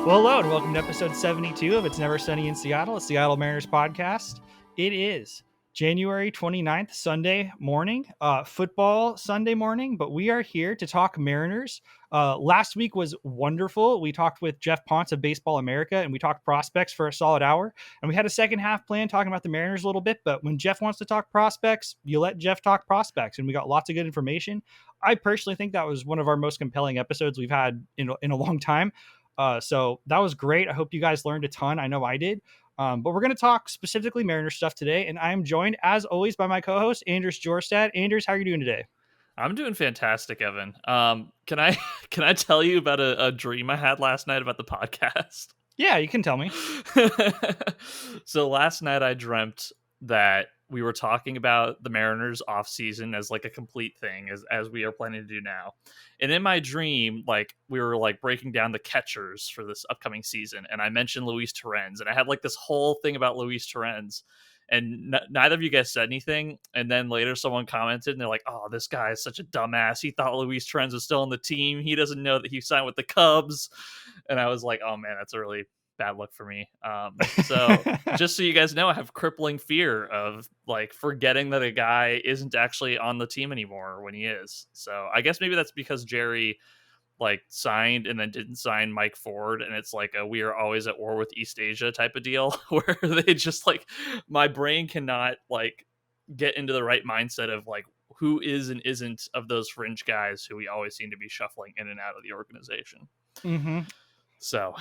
Well, hello, and welcome to episode 72 of It's Never Sunny in Seattle, a Seattle Mariners podcast. It is January 29th, Sunday morning, football Sunday morning, but we are here to talk Mariners. Last week was wonderful. We talked with Jeff Ponce of Baseball America, and we talked prospects for a solid hour. And we had a second half plan talking about the Mariners a little bit, but when Jeff wants to talk prospects, you let Jeff talk prospects, and we got lots of good information. I personally think that was one of our most compelling episodes we've had in a long time. So that was great. I hope you guys learned a ton. I know I did. But we're going to talk specifically Mariner stuff today. And I am joined, as always, by my co-host, Anders Jorstad. Anders, how are you doing today? I'm doing fantastic, Evan. Can I can I tell you about a dream I had last night about the podcast? Yeah, you can tell me. So last night I dreamt that we were talking about the Mariners off season as like a complete thing as we are planning to do now. And in my dream, like we were like breaking down the catchers for this upcoming season, and I mentioned Luis Torrens, and I had like this whole thing about Luis Torrens. And neither of you guys said anything. And then later someone commented and they're like, oh, this guy is such a dumbass. He thought Luis Torrens was still on the team. He doesn't know that he signed with the Cubs. And I was like, oh man, that's a really bad look for me. So just so you guys know, I have crippling fear of like forgetting that a guy isn't actually on the team anymore when he is. So I guess maybe that's because Jerry like signed and then didn't sign Mike Ford, and it's like a we are always at war with East Asia type of deal where they just like my brain cannot like get into the right mindset of like who is and isn't of those fringe guys who we always seem to be shuffling in and out of the organization. Mm-hmm. So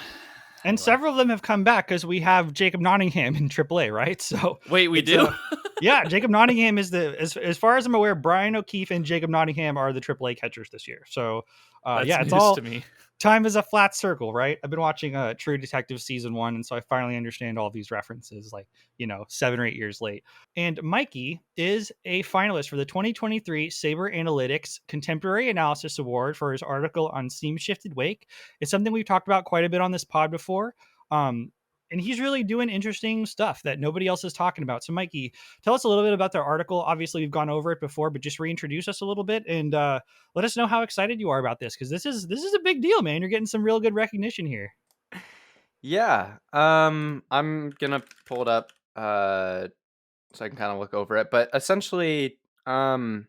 and anyway. Several of them have come back because we have Jacob Nottingham in AAA, right? So wait, we do? Yeah, Jacob Nottingham is as far as I'm aware, Brian O'Keefe and Jacob Nottingham are the AAA catchers this year. So yeah, it's all to me. Time is a flat circle, right? I've been watching True Detective season 1, and so I finally understand all these references, like 7 or 8 years late. And Mikey is a finalist for the 2023 SABR Analytics Contemporary Analysis Award for his article on Seam Shifted Wake. It's something we've talked about quite a bit on this pod before. And he's really doing interesting stuff that nobody else is talking about. So, Mikey, tell us a little bit about their article. Obviously, we've gone over it before, but just reintroduce us a little bit and let us know how excited you are about this, because this is a big deal, man. You're getting some real good recognition here. Yeah, I'm gonna pull it up so I can kind of look over it. But essentially, so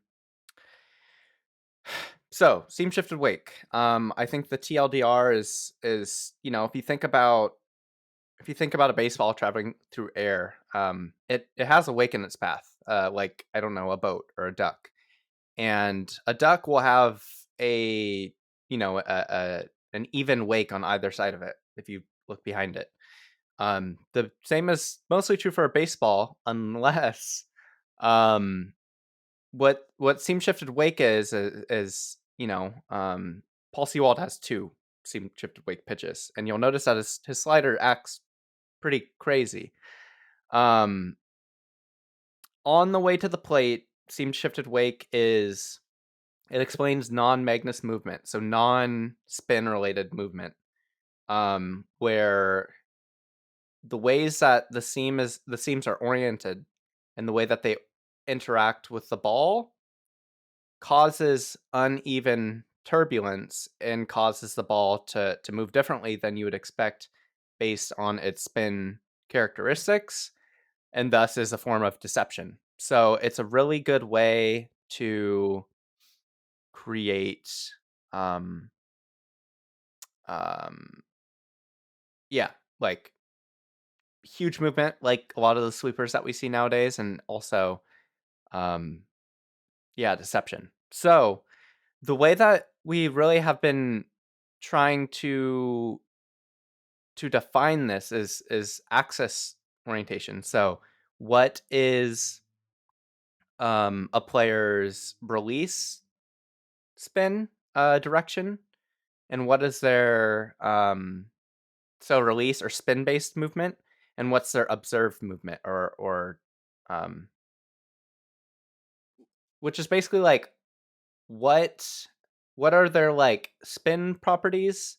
seam shifted wake. I think the TLDR is if you think about a baseball traveling through air, it has a wake in its path, like I don't know, a boat or a duck, and a duck will have an even wake on either side of it if you look behind it. The same is mostly true for a baseball, unless what seam shifted wake is Paul Sewald has 2 seam shifted wake pitches, and you'll notice that his slider acts pretty crazy. On the way to the plate, seam shifted wake explains non-Magnus movement, so non-spin related movement, where the ways that the seams are oriented and the way that they interact with the ball causes uneven turbulence and causes the ball to move differently than you would expect based on its spin characteristics, and thus is a form of deception. So it's a really good way to create like huge movement, like a lot of the sweepers that we see nowadays, and also deception. So the way that we really have been trying to define this is axis orientation. So what is a player's release spin direction, and what is their release or spin based movement, and what's their observed movement, or which is basically like what are their like spin properties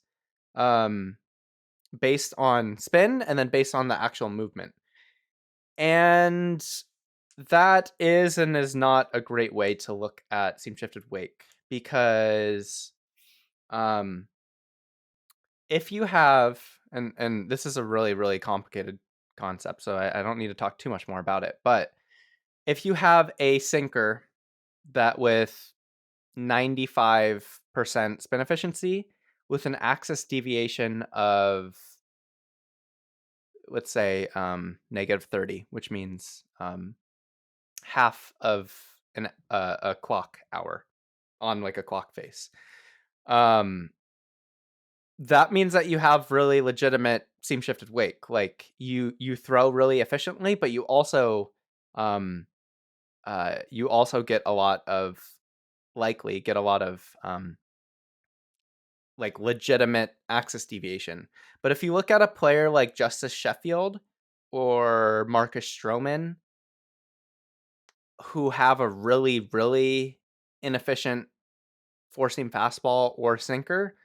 based on spin, and then based on the actual movement. And that is and is not a great way to look at seam shifted wake, because if you have and this is a really, really complicated concept, so I don't need to talk too much more about it. But if you have a sinker that with 95% spin efficiency with an axis deviation of, let's say, -30, which means half of a clock hour on like a clock face. That means that you have really legitimate seam shifted wake. Like you throw really efficiently, but you also get a lot of like legitimate axis deviation. But if you look at a player like Justice Sheffield or Marcus Stroman, who have a really, really inefficient four seam fastball or sinker,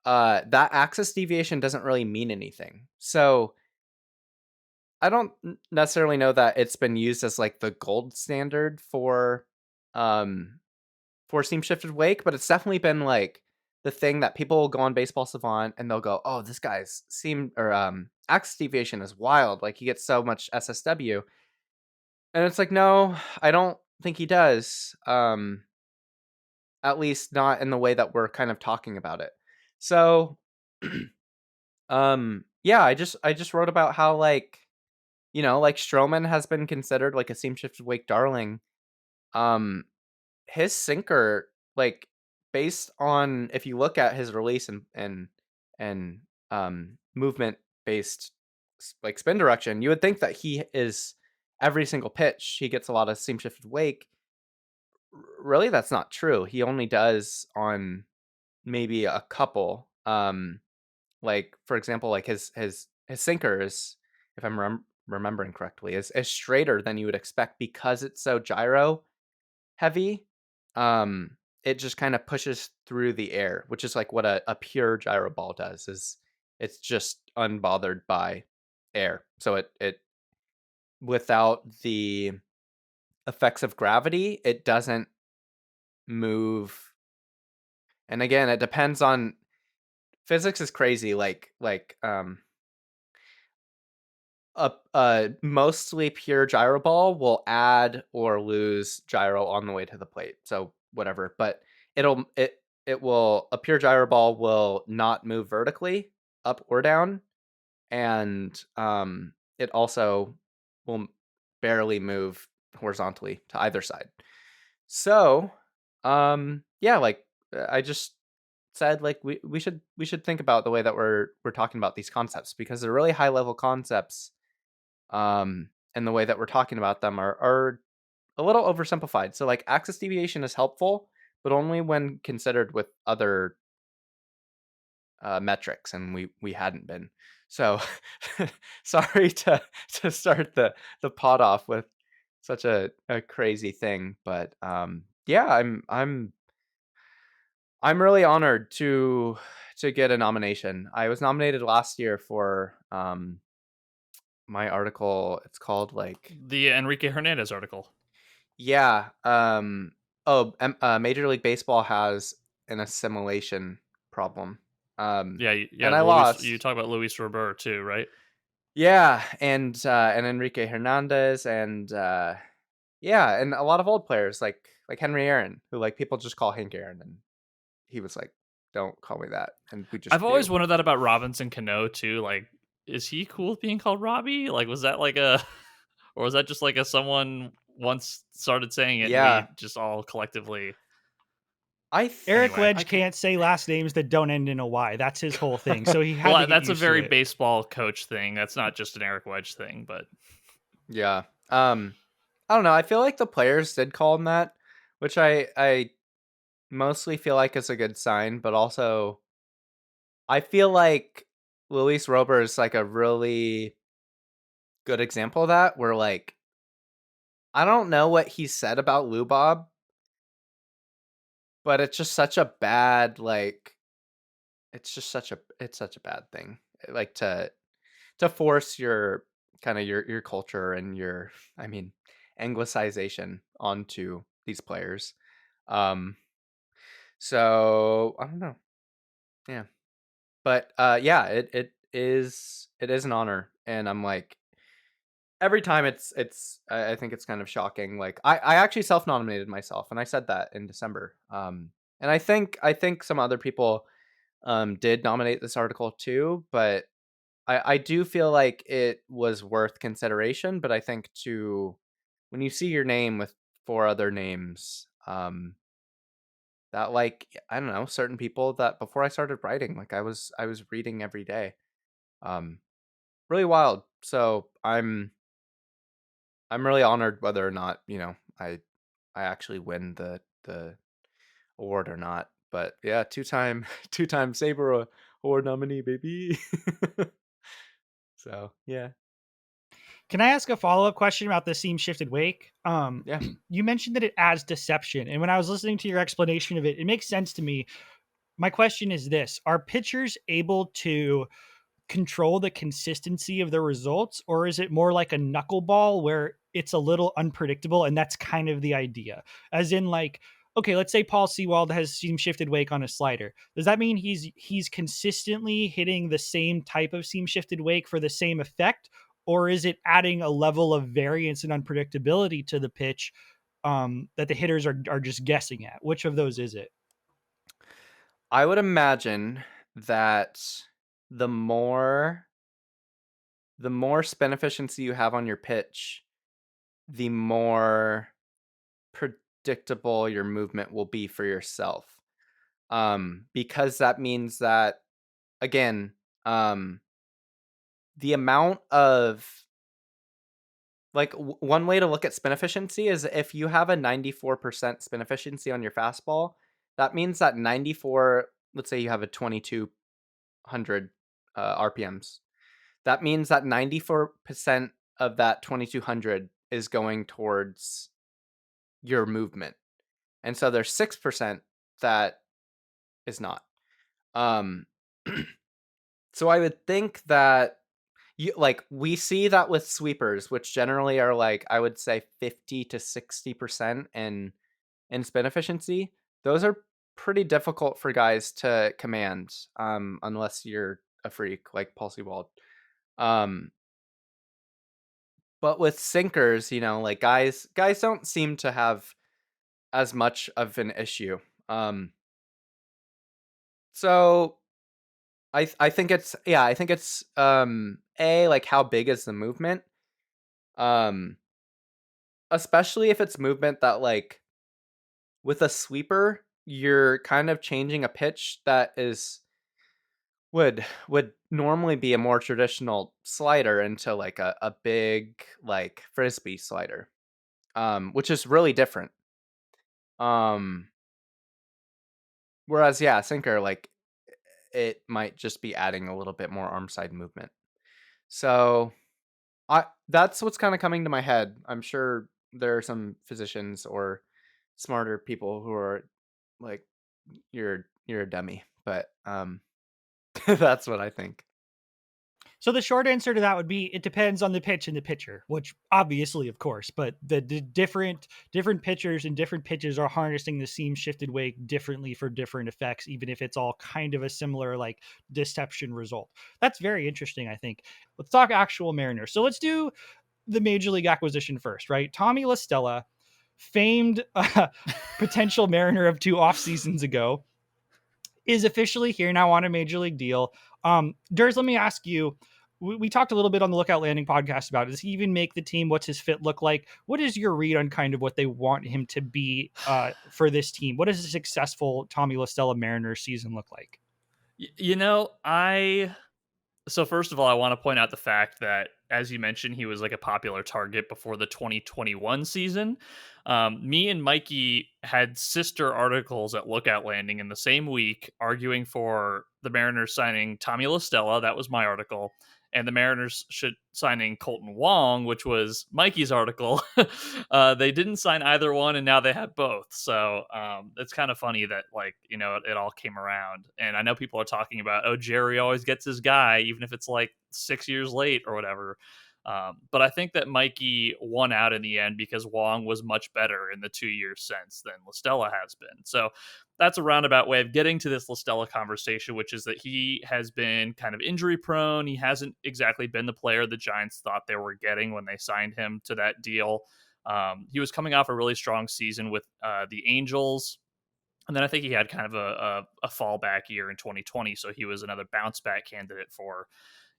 that axis deviation doesn't really mean anything. So I don't necessarily know that it's been used as like the gold standard for seam shifted wake, but it's definitely been like the thing that people will go on Baseball Savant and they'll go, "Oh, this guy's seam or axis deviation is wild. Like he gets so much SSW." And it's like, "No, I don't think he does. At least not in the way that we're kind of talking about it." So, yeah, I just wrote about how like, like Stroman has been considered like a seam shifted wake darling. His sinker, like based on if you look at his release and movement based like spin direction, you would think that he is every single pitch he gets a lot of seam shifted wake. Really, that's not true. He only does on maybe a couple. Like for example, like his sinker is, if I'm remembering correctly, is straighter than you would expect because it's so gyro heavy. It just kind of pushes through the air, which is like what a pure gyro ball does. Is it's just unbothered by air, so it without the effects of gravity, it doesn't move. And again, it depends on physics is crazy. A mostly pure gyro ball will add or lose gyro on the way to the plate. So whatever, but it will a pure gyro ball will not move vertically up or down, and it also will barely move horizontally to either side. So yeah, like I just said, like we should think about the way that we're talking about these concepts, because they're really high level concepts, and the way that we're talking about them are a little oversimplified. So like axis deviation is helpful, but only when considered with other metrics, and we hadn't been. So sorry to start the pod off with such a crazy thing, but yeah, I'm really honored to get a nomination. I was nominated last year for my article. It's called like The Enrique Hernandez article. yeah. Major League Baseball has an assimilation problem. Yeah, And I Luis, you lost. talk about Luis Robert too, right? Yeah, and Enrique Hernandez, and yeah, and a lot of old players like Henry Aaron, who like people just call Hank Aaron, and he was like, "Don't call me that," and we just I've always do. wondered that about Robinson Cano too. Like, is he cool with being called Robbie? Like, was that like a, or was that just like a someone once started saying it and Yeah, we just all collectively? Eric Anyway. Wedge can't say last names that don't end in a Y. That's his whole thing. So he had to Well, get that's a used to very it. baseball coach thing. That's not just an Eric Wedge thing, but yeah. I don't know. I feel like the players did call him that, which I mostly feel like is a good sign, but also I feel like Luis Robert is like a really good example of that, where like I don't know what he said about Lou Bob, but it's just such a bad like it's such a bad thing. Like to force your kind of your culture and your I mean anglicization onto these players. Um so I don't know. Yeah. But yeah, is an honor, and I'm like, every time I think it's kind of shocking. Like I actually self-nominated myself, and I said that in December. And I think some other people did nominate this article too, but I do feel like it was worth consideration. But I think when you see your name with 4 other names, that, like, I don't know, certain people that before I started writing, like, I was reading every day. Um, really wild. So I'm really honored whether or not, I actually win the award or not. But yeah, two-time SABR award nominee, baby. So yeah. Can I ask a follow-up question about the seam shifted wake? Yeah. You mentioned that it adds deception, and when I was listening to your explanation of it, it makes sense to me. My question is this: are pitchers able to control the consistency of the results, or is it more like a knuckleball where it's a little unpredictable, and that's kind of the idea? As in, like, okay, let's say Paul Sewald has seam shifted wake on a slider. Does that mean he's consistently hitting the same type of seam shifted wake for the same effect, or is it adding a level of variance and unpredictability to the pitch that the hitters are just guessing at? Which of those is it? I would imagine that the more spin efficiency you have on your pitch, the more predictable your movement will be for yourself. Because that means that, again, the amount of, like, one way to look at spin efficiency is if you have a 94% spin efficiency on your fastball, that means that 94, let's say you have a 2200 RPMs. That means that 94% of that 2200 is going towards your movement. And so there's 6% that is not. So I would think that we see that with sweepers, which generally are, like, I would say 50 to 60% in spin efficiency. Those are pretty difficult for guys to command, unless you're a freak like Paul Sewald. But with sinkers, like, guys don't seem to have as much of an issue. So I think it's, like, how big is the movement? Especially if it's movement that, like, with a sweeper, you're kind of changing a pitch that would normally be a more traditional slider into, like, a big, like, frisbee slider, which is really different. Um, Whereas, yeah, sinker, like, it might just be adding a little bit more arm side movement. So that's what's kind of coming to my head. I'm sure there are some physicians or smarter people who are like, you're a dummy, but that's what I think. So the short answer to that would be it depends on the pitch and the pitcher, which obviously, of course, but the different pitchers and different pitches are harnessing the seam shifted wake differently for different effects, even if it's all kind of a similar, like, deception result. That's very interesting, I think. Let's talk actual Mariners. So let's do the major league acquisition first, right? Tommy Lastella, famed potential Mariner of 2 off seasons ago, is officially here now on a major league deal. Durs, let me ask you. We talked a little bit on the Lookout Landing podcast about it. Does he even make the team? What's his fit look like? What is your read on kind of what they want him to be for this team? What does a successful Tommy Lastella Mariners season look like? So first of all, I want to point out the fact that, as you mentioned, he was like a popular target before the 2021 season. Me and Mikey had sister articles at Lookout Landing in the same week arguing for the Mariners signing Tommy Lastella. That was my article. And the Mariners should signing Colton Wong, which was Mikey's article. They didn't sign either one, and now they have both. So it's kind of funny that, like, it all came around. And I know people are talking about, oh, Jerry always gets his guy, even if it's like 6 years late or whatever. But I think that Mikey won out in the end because Wong was much better in the 2 years since than Lastella has been. So that's a roundabout way of getting to this Lastella conversation, which is that he has been kind of injury prone. He hasn't exactly been the player the Giants thought they were getting when they signed him to that deal. He was coming off a really strong season with the Angels. And then I think he had kind of a fallback year in 2020. So he was another bounce back candidate for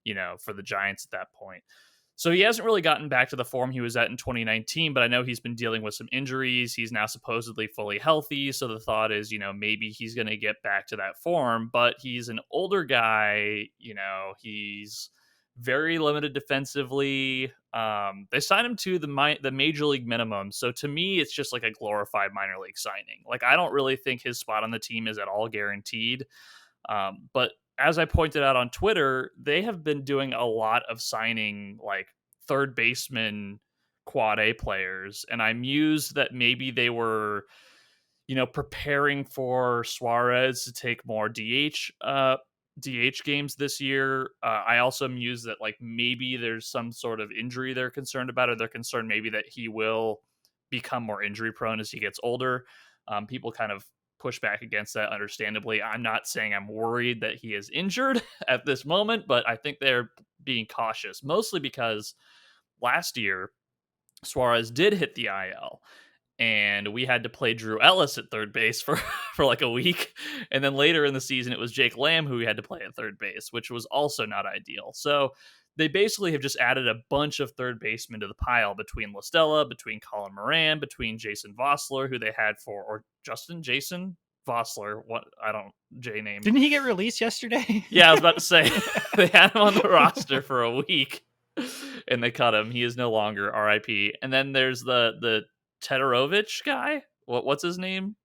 the Giants at that point. So he hasn't really gotten back to the form he was at in 2019, but I know he's been dealing with some injuries. He's now supposedly fully healthy. So the thought is, maybe he's going to get back to that form, but he's an older guy. He's very limited defensively. They signed him to the major league minimum. So to me, it's just like a glorified minor league signing. Like, I don't really think his spot on the team is at all guaranteed. But as I pointed out on Twitter, they have been doing a lot of signing like third baseman quad A players. And I mused that maybe they were, preparing for Suarez to take more DH games this year. I also mused that like maybe there's some sort of injury they're concerned about, or they're concerned maybe that he will become more injury prone as he gets older. People kind of push back against that, understandably. I'm not saying I'm worried that he is injured at this moment, but I think they're being cautious, mostly because last year Suarez did hit the IL and we had to play Drew Ellis at third base for like a week. And then later in the season, it was Jake Lamb who we had to play at third base, which was also not ideal. So they basically have just added a bunch of third basemen to the pile between Lastella, between Colin Moran, between Jason Vossler, who they had Jason Vossler. What? I don't, J name. Didn't he get released yesterday? Yeah, I was about to say they had him on the roster for a week and they cut him. He is no longer RIP. And then there's the Teterovich guy. What's his name?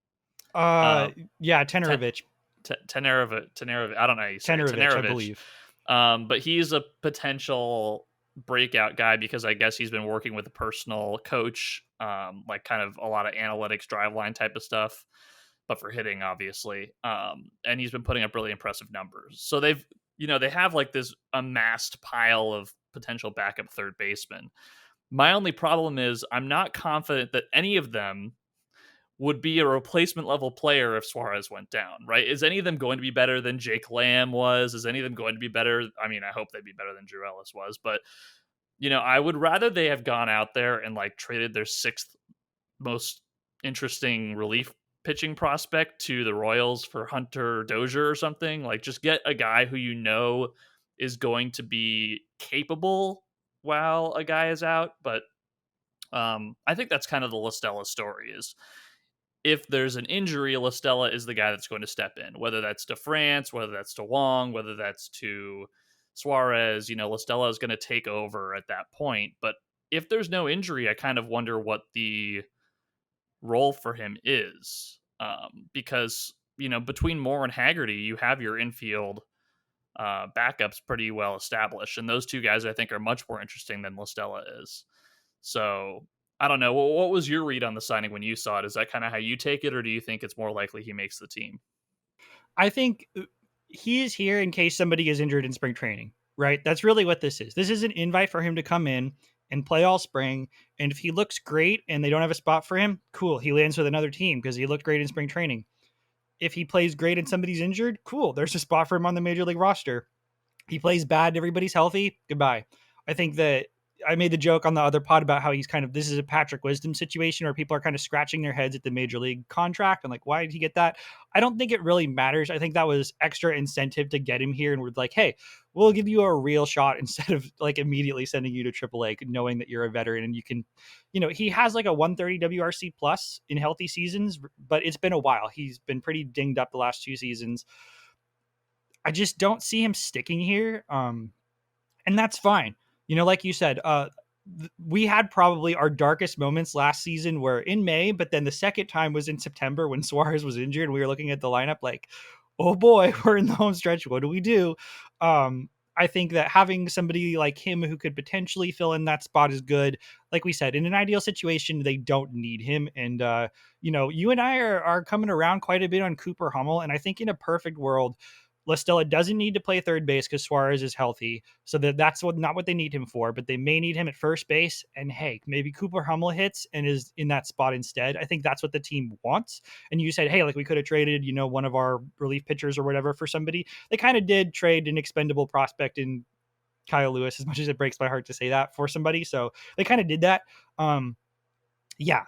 Yeah, Tenerovich. Tenerovich. I don't know how you say Tenerovich, I believe. But he's a potential breakout guy because I guess he's been working with a personal coach, like kind of a lot of analytics, driveline type of stuff, but for hitting, obviously. And he's been putting up really impressive numbers. So they have like this amassed pile of potential backup third basemen. My only problem is I'm not confident that any of them would be a replacement level player if Suarez went down, right? Is any of them going to be better than Jake Lamb was? Is any of them going to be better? I mean, I hope they'd be better than Drew Ellis was, but I would rather they have gone out there and like traded their sixth most interesting relief pitching prospect to the Royals for Hunter Dozier or something. Like, just get a guy who is going to be capable while a guy is out. But I think that's kind of the Lastella story is if there's an injury, Lastella is the guy that's going to step in, whether that's to France, whether that's to Wong, whether that's to Suarez. Lastella is going to take over at that point. But if there's no injury, I kind of wonder what the role for him is, because between Moore and Haggerty, you have your infield backups pretty well established, and those two guys I think are much more interesting than Lastella is. So I don't know. What was your read on the signing when you saw it? Is that kind of how you take it, or do you think it's more likely he makes the team? I think he is here in case somebody is injured in spring training, right? That's really what this is. This is an invite for him to come in and play all spring. And if he looks great and they don't have a spot for him, cool. He lands with another team because he looked great in spring training. If he plays great and somebody's injured, cool. There's a spot for him on the major league roster. He plays bad and everybody's healthy. Goodbye. I think that I made the joke on the other pod about how this is a Patrick Wisdom situation where people are kind of scratching their heads at the major league contract and like, why did he get that? I don't think it really matters. I think that was extra incentive to get him here. And we're like, hey, we'll give you a real shot instead of like immediately sending you to AAA, knowing that you're a veteran and you can, he has like a 130 WRC plus in healthy seasons, but it's been a while. He's been pretty dinged up the last 2 seasons. I just don't see him sticking here. And that's fine. Like you said, we had probably our darkest moments last season were in May, but then the second time was in September when Suarez was injured. And we were looking at the lineup like, oh boy, we're in the home stretch. What do we do? I think that having somebody like him who could potentially fill in that spot is good. Like we said, in an ideal situation, they don't need him. And, you and I are coming around quite a bit on Cooper Hummel. And I think in a perfect world, Lastella doesn't need to play third base because Suarez is healthy, so that's not what they need him for. But they may need him at first base. And hey, maybe Cooper Hummel hits and is in that spot instead. I think that's what the team wants. And you said, hey, like we could have traded, one of our relief pitchers or whatever for somebody. They kind of did trade an expendable prospect in Kyle Lewis, as much as it breaks my heart to say that, for somebody. So they kind of did that. Yeah,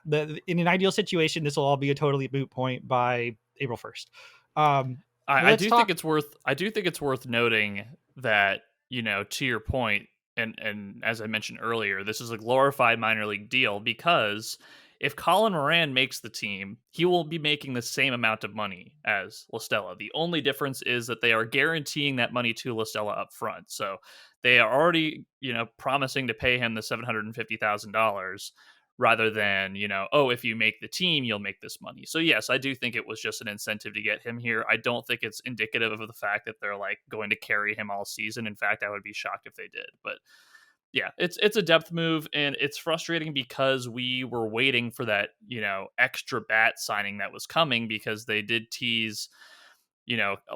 in an ideal situation, this will all be a totally moot point by April 1st. I do think it's worth noting that, to your point, and as I mentioned earlier, this is a glorified minor league deal because if Colin Moran makes the team, he will be making the same amount of money as Lastella. The only difference is that they are guaranteeing that money to Lastella up front. So they are already, promising to pay him the $750,000 rather than, if you make the team, you'll make this money. So yes, I do think it was just an incentive to get him here. I don't think it's indicative of the fact that they're like going to carry him all season. In fact, I would be shocked if they did. But yeah, it's a depth move, and it's frustrating because we were waiting for that, extra bat signing that was coming, because they did tease,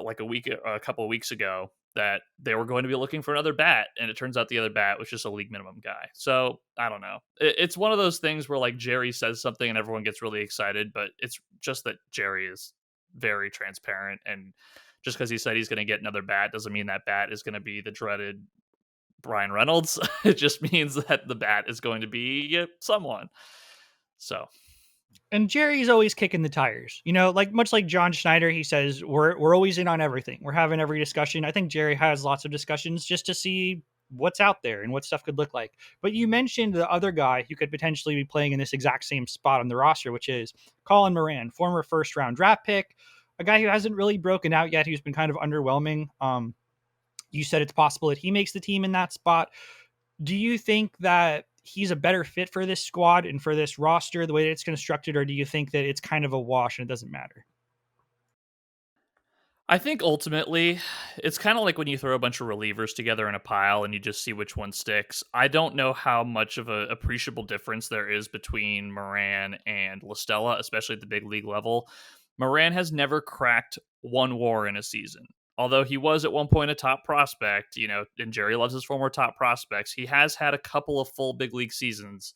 like a couple of weeks ago, that they were going to be looking for another bat, and it turns out the other bat was just a league minimum guy. So I don't know. It's one of those things where like Jerry says something and everyone gets really excited, but it's just that Jerry is very transparent, and just because he said he's going to get another bat doesn't mean that bat is going to be the dreaded Brian Reynolds. It just means that the bat is going to be someone. So. And Jerry's always kicking the tires, much like John Schneider. He says, we're always in on everything. We're having every discussion. I think Jerry has lots of discussions just to see what's out there and what stuff could look like. But you mentioned the other guy who could potentially be playing in this exact same spot on the roster, which is Colin Moran, former first round draft pick, a guy who hasn't really broken out yet, who's been kind of underwhelming. You said it's possible that he makes the team in that spot. Do you think that he's a better fit for this squad and for this roster, the way that it's constructed, or do you think that it's kind of a wash and it doesn't matter? I think ultimately it's kind of like when you throw a bunch of relievers together in a pile and you just see which one sticks. I don't know how much of an appreciable difference there is between Moran and Lastella, especially at the big league level. Moran has never cracked one WAR in a season. Although he was at one point a top prospect, and Jerry loves his former top prospects, he has had a couple of full big league seasons,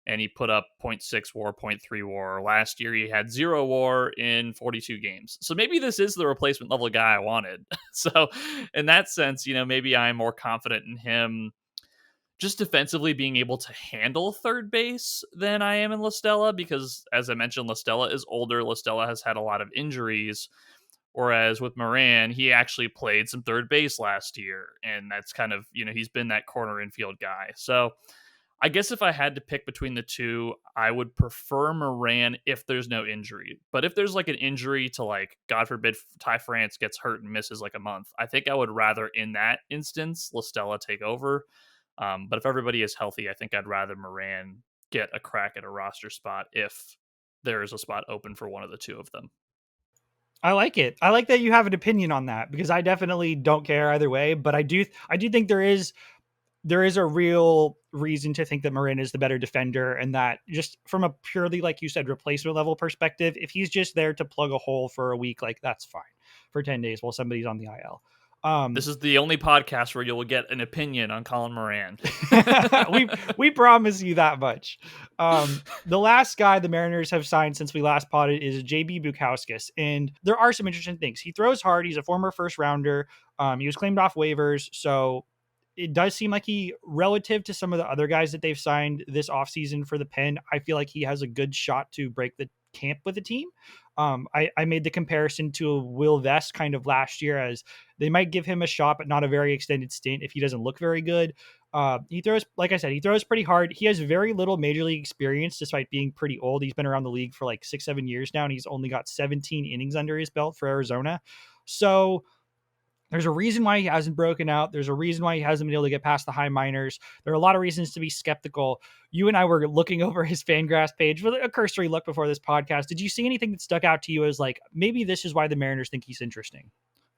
and he put up 0.6 WAR, 0.3 WAR. Last year, he had 0 WAR in 42 games. So maybe this is the replacement level guy I wanted. So in that sense, maybe I'm more confident in him just defensively being able to handle third base than I am in Lastella, because as I mentioned, Lastella is older. Lastella has had a lot of injuries. Whereas with Moran, he actually played some third base last year, and that's kind of, he's been that corner infield guy. So I guess if I had to pick between the two, I would prefer Moran if there's no injury. But if there's like an injury to, like, God forbid, Ty France gets hurt and misses like a month, I think I would rather in that instance Lastella take over. But if everybody is healthy, I think I'd rather Moran get a crack at a roster spot if there is a spot open for one of the two of them. I like it. I like that you have an opinion on that, because I definitely don't care either way. But I do think there is a real reason to think that Moran is the better defender, and that just from a purely, like you said, replacement level perspective, if he's just there to plug a hole for a week, like that's fine for 10 days while somebody's on the IL. This is the only podcast where you'll get an opinion on Colin Moran. we promise you that much. The last guy the Mariners have signed since we last potted is J.B. Bukauskas, and there are some interesting things. He throws hard. He's a former first rounder. He was claimed off waivers, so it does seem like he, relative to some of the other guys that they've signed this offseason for the pen, I feel like he has a good shot to break the camp with the team. I made the comparison to Will Vest kind of last year, as they might give him a shot, but not a very extended stint if he doesn't look very good. He throws, like I said, he throws pretty hard. He has very little major league experience, despite being pretty old. He's been around the league for like 6-7 years now, and he's only got 17 innings under his belt for Arizona. So there's a reason why he hasn't broken out. There's a reason why he hasn't been able to get past the high minors. There are a lot of reasons to be skeptical. You and I were looking over his Fangraphs page with a cursory look before this podcast. Did you see anything that stuck out to you as like, maybe this is why the Mariners think he's interesting?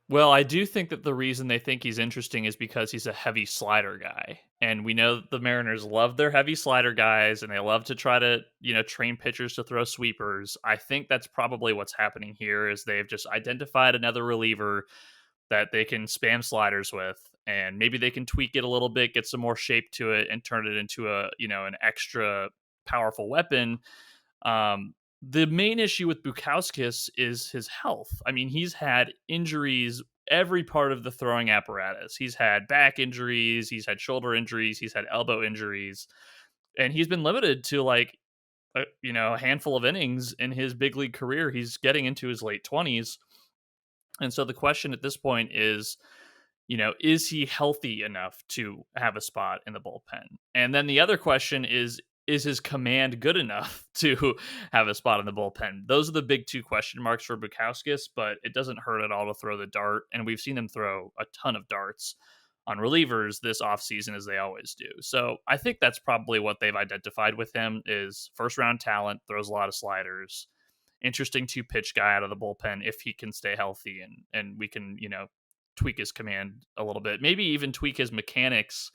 Well, I do think that the reason they think he's interesting is because he's a heavy slider guy. And we know the Mariners love their heavy slider guys, and they love to try to, train pitchers to throw sweepers. I think that's probably what's happening here, is they've just identified another reliever that they can spam sliders with, and maybe they can tweak it a little bit, get some more shape to it, and turn it into an extra powerful weapon. The main issue with Bukauskas is his health. I mean, he's had injuries every part of the throwing apparatus. He's had back injuries, he's had shoulder injuries, he's had elbow injuries, and he's been limited to like a handful of innings in his big league career. He's getting into his late 20s. And so the question at this point is he healthy enough to have a spot in the bullpen? And then the other question is his command good enough to have a spot in the bullpen? Those are the big two question marks for Bukauskas, but it doesn't hurt at all to throw the dart. And we've seen him throw a ton of darts on relievers this offseason, as they always do. So I think that's probably what they've identified with him is first round talent, throws a lot of sliders, interesting 2-pitch guy out of the bullpen if he can stay healthy, and we can, tweak his command a little bit, maybe even tweak his mechanics,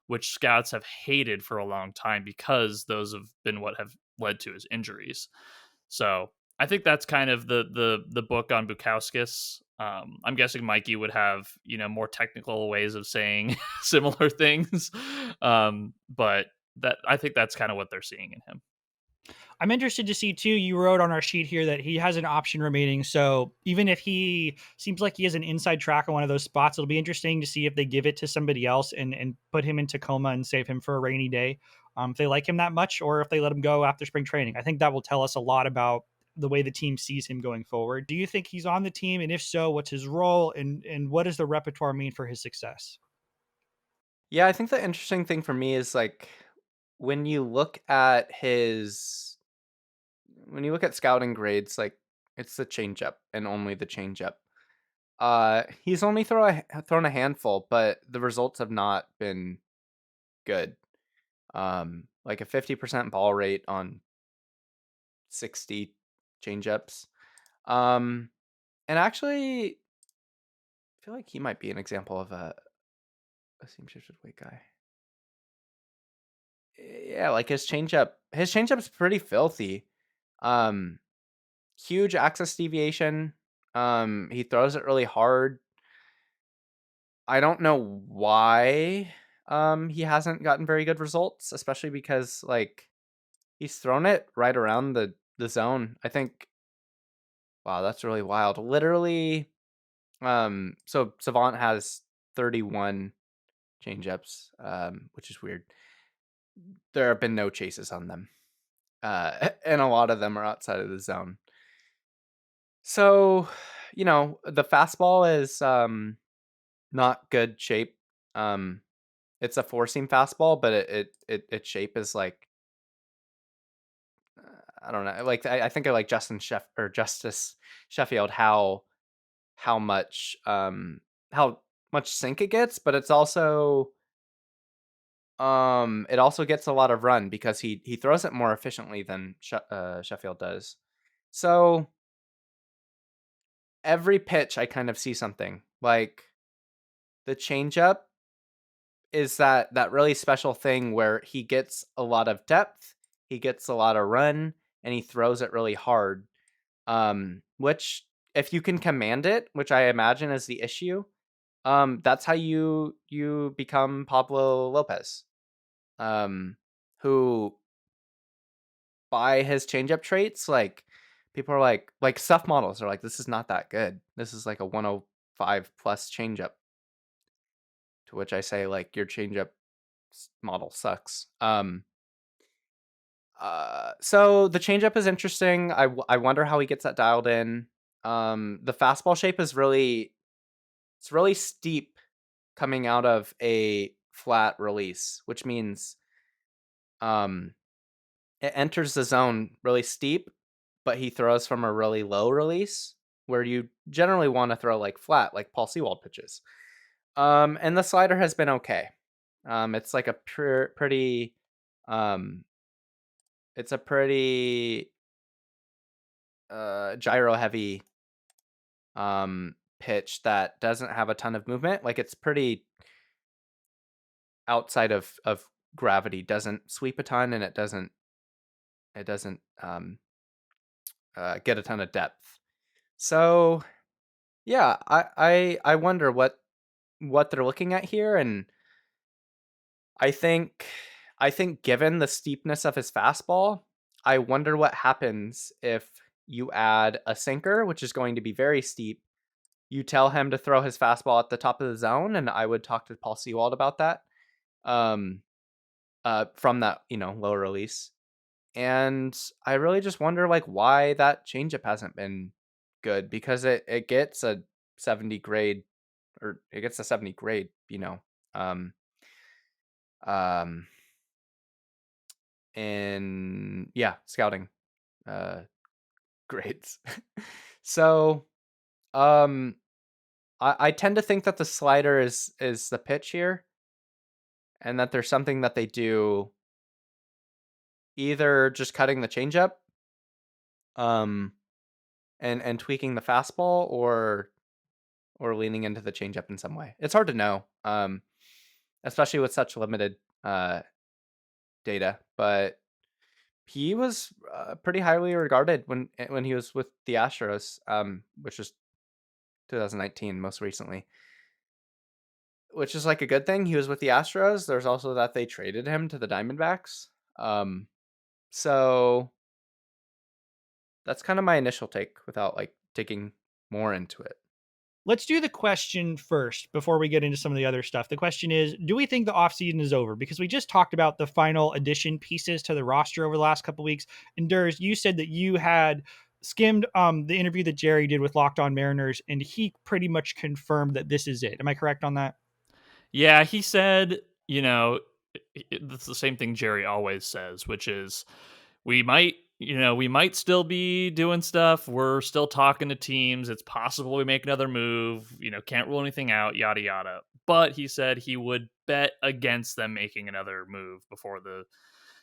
which scouts have hated for a long time because those have been what have led to his injuries. So I think that's kind of the book on Bukauskas. I'm guessing Mikey would have more technical ways of saying similar things, but I think that's kind of what they're seeing in him. I'm interested to see too. You wrote on our sheet here that he has an option remaining. So even if he seems like he has an inside track on one of those spots, it'll be interesting to see if they give it to somebody else and put him in Tacoma and save him for a rainy day. If they like him that much, or if they let him go after spring training. I think that will tell us a lot about the way the team sees him going forward. Do you think he's on the team? And if so, what's his role? And what does the repertoire mean for his success? Yeah, I think the interesting thing for me is like when you look at scouting grades, like it's the changeup and only the changeup. He's only thrown a handful, but the results have not been good. Like a 50% ball rate on 60 changeups. And actually, I feel like he might be an example of a seam shifted weight guy. Yeah, like his changeup's pretty filthy. Huge axis deviation. He throws it really hard. I don't know why he hasn't gotten very good results, especially because like he's thrown it right around the zone. I think wow, that's really wild. Literally so Savant has 31 changeups, which is weird. There have been no chases on them. And a lot of them are outside of the zone. So, the fastball is not good shape. It's a four seam fastball, but its shape is like I don't know. Like I think of like Justice Sheffield how much sink it gets, but it's also it also gets a lot of run because he throws it more efficiently than Sheffield does. So every pitch I kind of see something like the changeup is that really special thing where he gets a lot of depth, he gets a lot of run, and he throws it really hard. Which if you can command it, which I imagine is the issue, that's how you become Pablo Lopez, who by his changeup traits, like people are like stuff models are like, this is not that good. This is like a 105 plus changeup. To which I say, like, your changeup model sucks. So the changeup is interesting. I wonder how he gets that dialed in. The fastball shape is really steep coming out of a flat release, which means it enters the zone really steep, but he throws from a really low release where you generally want to throw like flat, like Paul Sewald pitches. And the slider has been okay. It's like a pretty it's a pretty gyro heavy pitch that doesn't have a ton of movement. Like it's pretty outside of gravity, doesn't sweep a ton, and it doesn't get a ton of depth. So Yeah, I wonder what they're looking at here, and I think given the steepness of his fastball, I wonder what happens if you add a sinker, which is going to be very steep. You tell him to throw his fastball at the top of the zone, and I would talk to Paul Sewald about that. Um, from that, lower release. And I really just wonder like why that changeup hasn't been good, because it gets a 70 grade, or it gets a 70 grade, um, um, in scouting uh grades. So I tend to think that the slider is the pitch here, and that there's something that they do, either just cutting the changeup, um, and tweaking the fastball, or leaning into the changeup in some way. It's hard to know, especially with such limited data. But he was pretty highly regarded when he was with the Astros, which is 2019 most recently, which is like a good thing. He was with the Astros. There's also that they traded him to the Diamondbacks. So that's kind of my initial take without like digging more into it. Let's do the question first before we get into some of the other stuff. The question is, do we think the offseason is over? Because we just talked about the final addition pieces to the roster over the last couple of weeks. And Durs, you said that you had skimmed the interview that Jerry did with Locked On Mariners, and he pretty much confirmed that this is it. Am I correct on that? Yeah, he said, it's the same thing Jerry always says, which is we might still be doing stuff. We're still talking to teams. It's possible we make another move, can't rule anything out, yada, yada. But he said he would bet against them making another move before the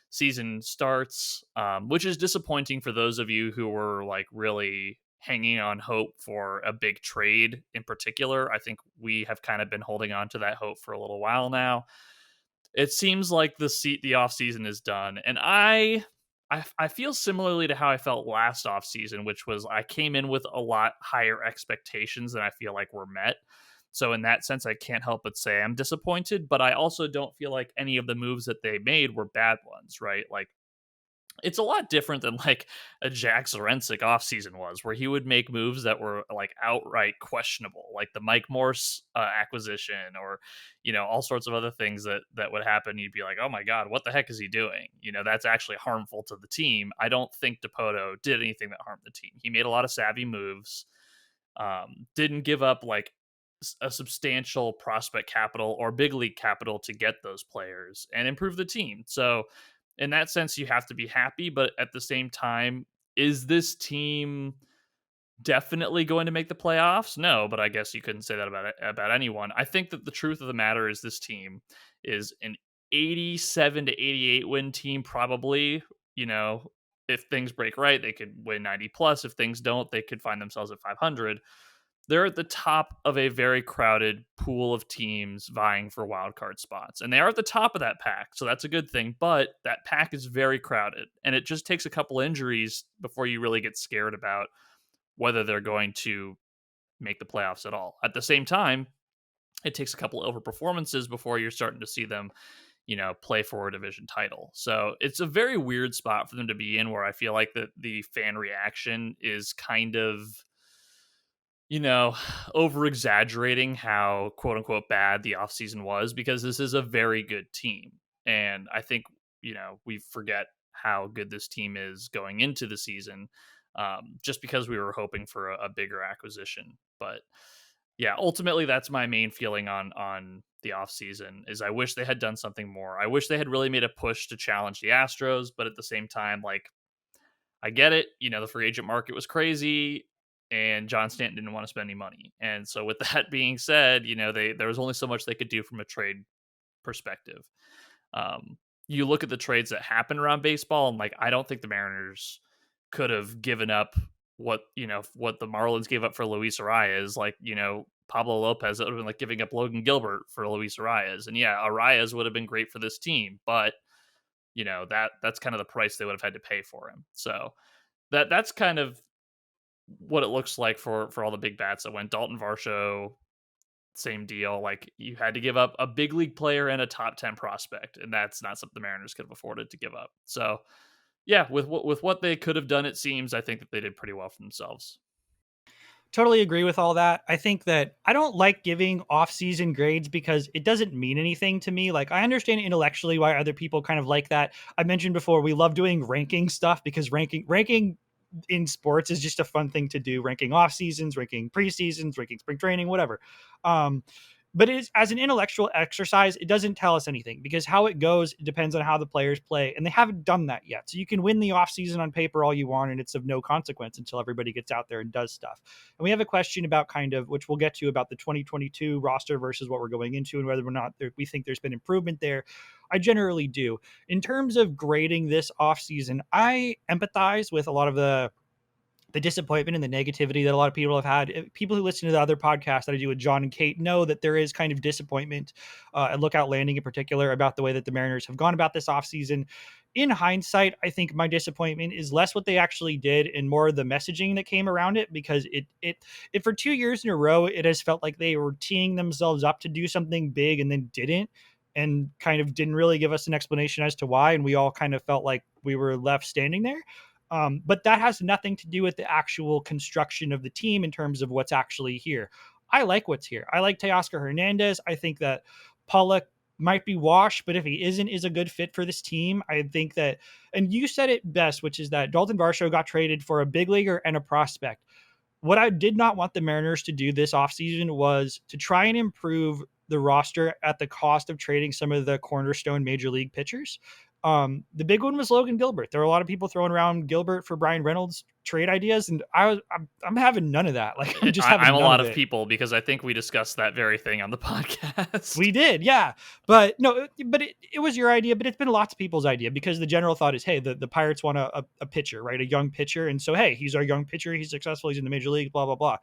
season starts, which is disappointing for those of you who were like really hanging on hope for a big trade in particular. I think we have kind of been holding on to that hope for a little while now. It seems like the off season is done, and I feel similarly to how I felt last off season, which was I came in with a lot higher expectations than I feel like were met. So in that sense, I can't help but say I'm disappointed, but I also don't feel like any of the moves that they made were bad ones, right? Like it's a lot different than like a Jack Zarincic offseason was, where he would make moves that were like outright questionable, like the Mike Morse acquisition, or all sorts of other things that would happen. You'd be like, oh my god, what the heck is he doing? That's actually harmful to the team. I don't think DePoto did anything that harmed the team. He made a lot of savvy moves, didn't give up like a substantial prospect capital or big league capital to get those players and improve the team. So in that sense, you have to be happy. But at the same time, is this team definitely going to make the playoffs? No, but I guess you couldn't say that about anyone. I think that the truth of the matter is this team is an 87 to 88 win team, probably. If things break right, they could win 90 plus. If things don't, they could find themselves at 500. They're at the top of a very crowded pool of teams vying for wild card spots. And they are at the top of that pack. So that's a good thing. But that pack is very crowded. And it just takes a couple injuries before you really get scared about whether they're going to make the playoffs at all. At the same time, it takes a couple of overperformances before you're starting to see them, play for a division title. So it's a very weird spot for them to be in, where I feel like the fan reaction is kind of over exaggerating how quote unquote bad the offseason was, because this is a very good team. And I think, we forget how good this team is going into the season, just because we were hoping for a bigger acquisition. But yeah, ultimately that's my main feeling on the offseason is I wish they had done something more. I wish they had really made a push to challenge the Astros, but at the same time, like, I get it. The free agent market was crazy, and John Stanton didn't want to spend any money. And so, with that being said, there was only so much they could do from a trade perspective. You look at the trades that happened around baseball, and like I don't think the Mariners could have given up what the Marlins gave up for Luis Arias. Like Pablo Lopez, it would have been like giving up Logan Gilbert for Luis Arias. And yeah, Arias would have been great for this team, but that's kind of the price they would have had to pay for him. So that's kind of what it looks like for all the big bats that went. Dalton Varsho, same deal. Like, you had to give up a big league player and a top 10 prospect, and that's not something the Mariners could have afforded to give up. So yeah, with what they could have done, it seems, I think that they did pretty well for themselves. Totally agree with all that. I think that I don't like giving off-season grades because it doesn't mean anything to me. Like, I understand intellectually why other people kind of like that. I mentioned before, we love doing ranking stuff because ranking in sports is just a fun thing to do. Ranking off seasons, ranking preseasons, ranking spring training, whatever. Um, but it is, as an intellectual exercise, it doesn't tell us anything because how it goes depends on how the players play, and they haven't done that yet. So you can win the offseason on paper all you want, and it's of no consequence until everybody gets out there and does stuff. And we have a question about kind of, which we'll get to, about the 2022 roster versus what we're going into and whether or not we think there's been improvement there. I generally do. In terms of grading this offseason, I empathize with a lot of the disappointment and the negativity that a lot of people have had. People who listen to the other podcast that I do with John and Kate know that there is kind of disappointment at Lookout Landing in particular about the way that the Mariners have gone about this offseason. In hindsight, I think my disappointment is less what they actually did and more the messaging that came around it, because it for 2 years in a row, it has felt like they were teeing themselves up to do something big and then didn't, and kind of didn't really give us an explanation as to why. And we all kind of felt like we were left standing there. But that has nothing to do with the actual construction of the team in terms of what's actually here. I like what's here. I like Teoscar Hernandez. I think that Pollock might be washed, but if he isn't, is a good fit for this team. I think that, and you said it best, which is that Dalton Varsho got traded for a big leaguer and a prospect. What I did not want the Mariners to do this offseason was to try and improve the roster at the cost of trading some of the cornerstone major league pitchers. The big one was Logan Gilbert. There were a lot of people throwing around Gilbert for Brian Reynolds trade ideas, and I'm having none of that. Like, I'm just having I'm a none lot of of it. people, because I think we discussed that very thing on the podcast. We did, yeah. But no, but it was your idea, but it's been lots of people's idea, because the general thought is, hey, the Pirates want a pitcher, right? A young pitcher. And so, hey, he's our young pitcher. He's successful. He's in the major league, blah, blah, blah.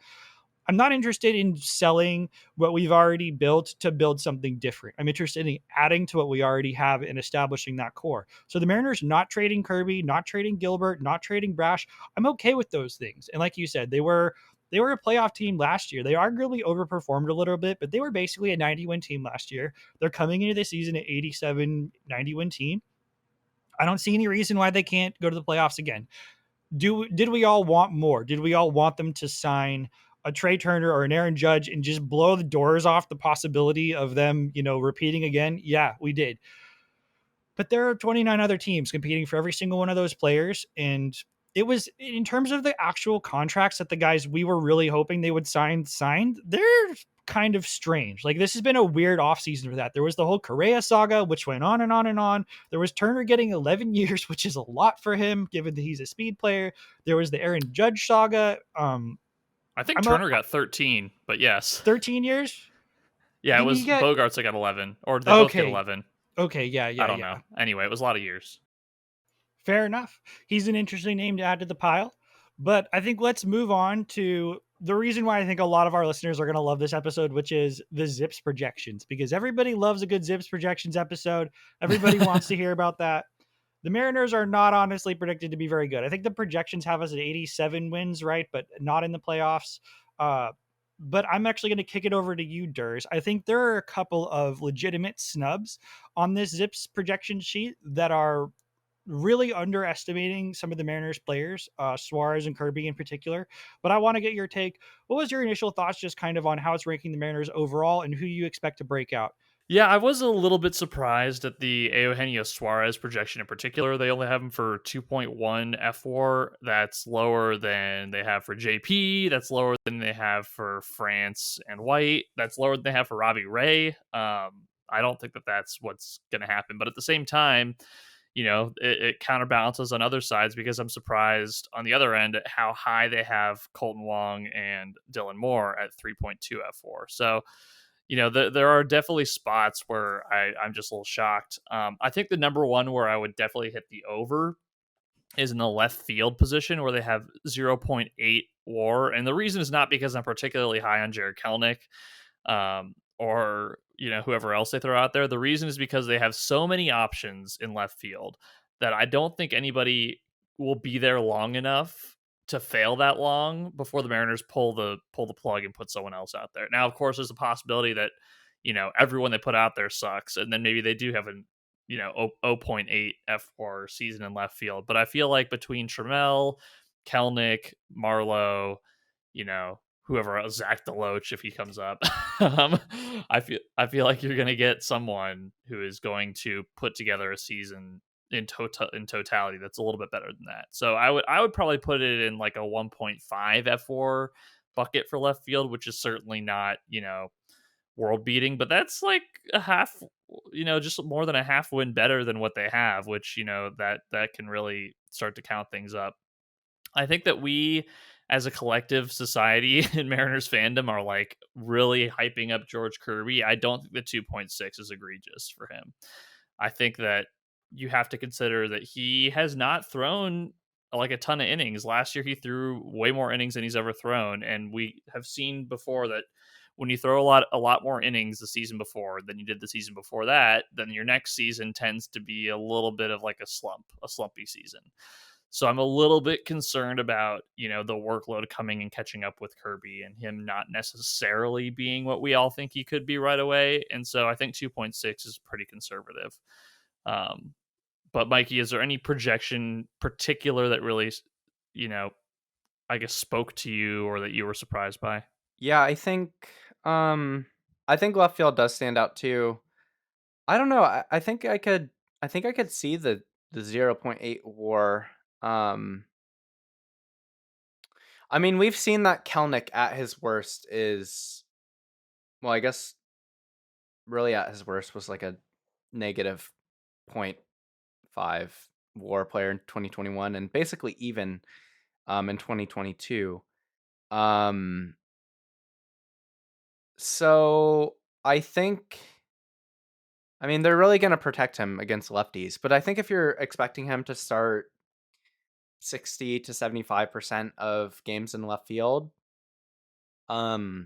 I'm not interested in selling what we've already built to build something different. I'm interested in adding to what we already have and establishing that core. So the Mariners not trading Kirby, not trading Gilbert, not trading Brash, I'm okay with those things. And like you said, they were a playoff team last year. They arguably overperformed a little bit, but they were basically a 90-win team last year. They're coming into the season at 87, 90-win team. I don't see any reason why they can't go to the playoffs again. Did we all want more? Did we all want them to sign a Trey Turner or an Aaron Judge and just blow the doors off the possibility of them, repeating again? Yeah, we did. But there are 29 other teams competing for every single one of those players. And it was, in terms of the actual contracts that the guys we were really hoping they would signed, they're kind of strange. Like, this has been a weird offseason for that. There was the whole Correa saga, which went on and on and on. There was Turner getting 11 years, which is a lot for him, given that he's a speed player. There was the Aaron Judge saga. I think Turner got 13, but yes. 13 years? Yeah, Didn't it was he get... Bogarts that got 11, or they both get 11. Okay, yeah. I don't know. Anyway, it was a lot of years. Fair enough. He's an interesting name to add to the pile. But I think let's move on to the reason why I think a lot of our listeners are going to love this episode, which is the ZIPS projections, because everybody loves a good ZIPS projections episode. Everybody wants to hear about that. The Mariners are not honestly predicted to be very good. I think the projections have us at 87 wins, right? But not in the playoffs. But I'm actually going to kick it over to you, Durs. I think there are a couple of legitimate snubs on this ZIPS projection sheet that are really underestimating some of the Mariners players, Suarez and Kirby in particular. But I want to get your take. What was your initial thoughts just kind of on how it's ranking the Mariners overall and who you expect to break out? Yeah, I was a little bit surprised at the Eugenio Suarez projection in particular. They only have him for 2.1 F4. That's lower than they have for JP. That's lower than they have for France and White. That's lower than they have for Robbie Ray. I don't think that that's what's going to happen. But at the same time, it counterbalances on other sides, because I'm surprised on the other end at how high they have Colton Wong and Dylan Moore at 3.2 F4. So, there are definitely spots where I'm just a little shocked. I think the number one where I would definitely hit the over is in the left field position, where they have 0.8 WAR. And the reason is not because I'm particularly high on Jared Kelenic, or whoever else they throw out there. The reason is because they have so many options in left field that I don't think anybody will be there long enough to fail that long before the Mariners pull the plug and put someone else out there. Now, of course, there's a possibility that everyone they put out there sucks, and then maybe they do have an 0.8 F4 season in left field. But I feel like between Trammell, Kelnick, Marlowe, whoever else, Zach Deloach if he comes up, I feel like you're gonna get someone who is going to put together a season in totality that's a little bit better than that. So I would probably put it in like a 1.5 F4 bucket for left field, which is certainly not world beating, but that's like a half, just more than a half win better than what they have, which that can really start to count things up. I think that we as a collective society in Mariners fandom are like really hyping up George Kirby. I don't think the 2.6 is egregious for him. I think that you have to consider that he has not thrown like a ton of innings. Last year he threw way more innings than he's ever thrown, and we have seen before that when you throw a lot more innings the season before than you did the season before that, then your next season tends to be a little bit of like a slumpy season. So I'm a little bit concerned about, the workload coming and catching up with Kirby and him not necessarily being what we all think he could be right away. And so I think 2.6 is pretty conservative. But Mikey, is there any projection particular that really, I guess spoke to you or that you were surprised by? Yeah, I think left field does stand out too. I don't know. I think I could see the 0.8 WAR. I mean, we've seen that Kelnick at his worst is, well, I guess really at his worst was like a negative 0.5 WAR player in 2021 and basically even in 2022. So I think, I mean, they're really going to protect him against lefties, but I think if you're expecting him to start 60 to 75% of games in left field, I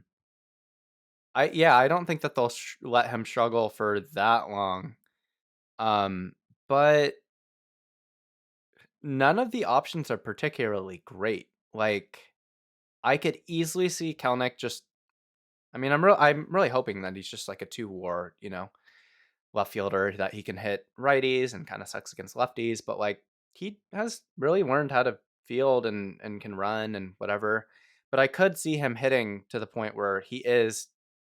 don't think that they'll let him struggle for that long. But none of the options are particularly great. Like, I could easily see Kelnick just, I mean, I'm really hoping that he's just like a 2 WAR, left fielder that he can hit righties and kind of sucks against lefties, but like he has really learned how to field and can run and whatever. But I could see him hitting to the point where he is,